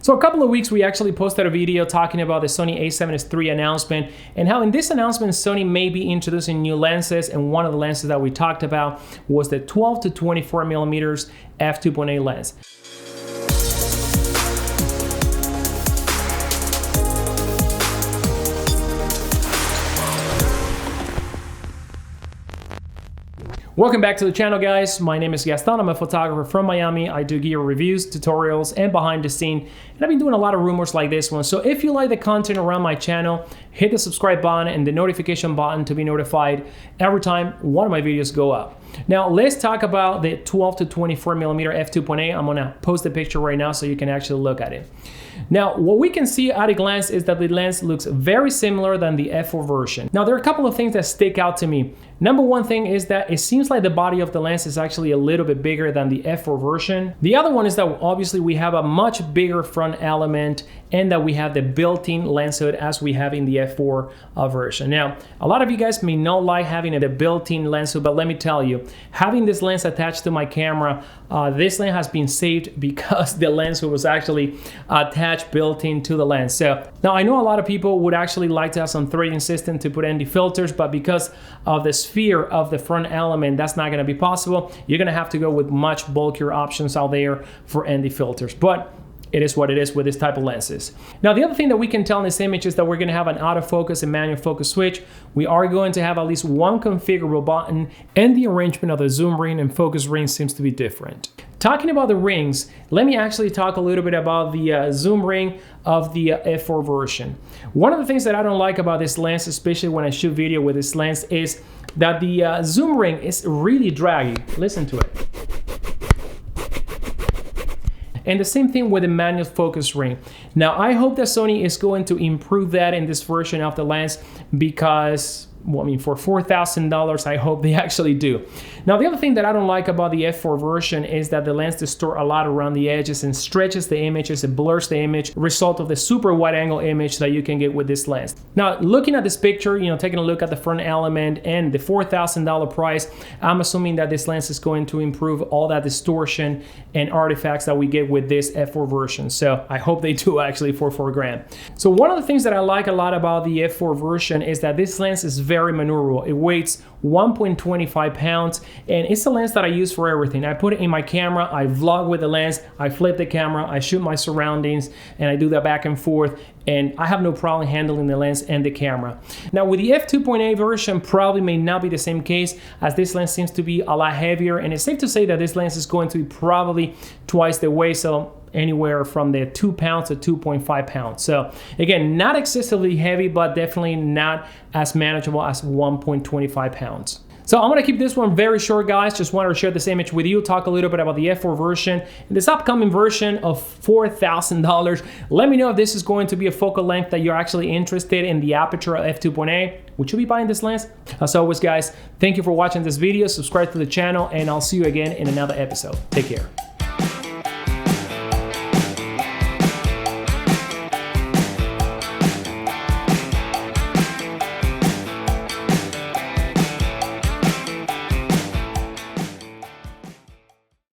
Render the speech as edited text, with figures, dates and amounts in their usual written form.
So a couple of weeks we actually posted a video talking about the Sony a7S III announcement and how in this announcement Sony may be introducing new lenses, and one of the lenses that we talked about was the 12-24mm F2.8 lens. Welcome back to the channel, guys. My name is Gaston. I'm a photographer from Miami. I do gear reviews, tutorials, and behind the scene. And I've been doing a lot of rumors like this one. So if you like the content around my channel, hit the subscribe button and the notification button to be notified every time one of my videos go up. Now let's talk about the 12-24mm F2.8. I'm gonna post the picture right now so you can actually look at it. Now, what we can see at a glance is that the lens looks very similar than the F4 version. Now, there are a couple of things that stick out to me. Number one thing is that it seems like the body of the lens is actually a little bit bigger than the F4 version. The other one is that obviously we have a much bigger front element and that we have the built-in lens hood as we have in the F4 version. Now, a lot of you guys may not like having the built-in lens hood, but let me tell you, having this lens attached to my camera, this lens has been saved because the lens hood was actually attached built into the lens. So now I know a lot of people would actually like to have some threading system to put ND filters, but because of the sphere of the front element, that's not going to be possible. You're going to have to go with much bulkier options out there for ND filters. But it is what it is with this type of lenses. Now, the other thing that we can tell in this image is that we're going to have an autofocus and manual focus switch. We are going to have at least one configurable button, and the arrangement of the zoom ring and focus ring seems to be different. Talking about the rings, let me actually talk a little bit about the zoom ring of the F4 version. One of the things that I don't like about this lens, especially when I shoot video with this lens, is that the zoom ring is really draggy. Listen to it. And the same thing with the manual focus ring. Now, I hope that Sony is going to improve that in this version of the lens because, well, I mean, for $4,000, I hope they actually do. Now, the other thing that I don't like about the F4 version is that the lens distorts a lot around the edges and stretches the images, it blurs the image, result of the super wide angle image that you can get with this lens. Now, looking at this picture, taking a look at the front element and the $4,000 price, I'm assuming that this lens is going to improve all that distortion and artifacts that we get with this F4 version. So I hope they do actually for $4,000. So one of the things that I like a lot about the F4 version is that this lens is very maneuverable. It weighs 1.25 pounds and it's a lens that I use for everything. I put it in my camera, I vlog with the lens, I flip the camera, I shoot my surroundings, and I do that back and forth, and I have no problem handling the lens and the camera. Now with the F2.8 version, probably may not be the same case, as this lens seems to be a lot heavier, and it's safe to say that this lens is going to be probably twice the weight, so anywhere from the 2 pounds to 2.5 pounds. So again, not excessively heavy, but definitely not as manageable as 1.25 pounds. So I'm gonna keep this one very short, guys. Just wanted to share this image with you, talk a little bit about the F4 version, and this upcoming version of $4,000. Let me know if this is going to be a focal length that you're actually interested in, the aperture of F2.8. Would you be buying this lens? As always, guys, thank you for watching this video. Subscribe to the channel, and I'll see you again in another episode. Take care.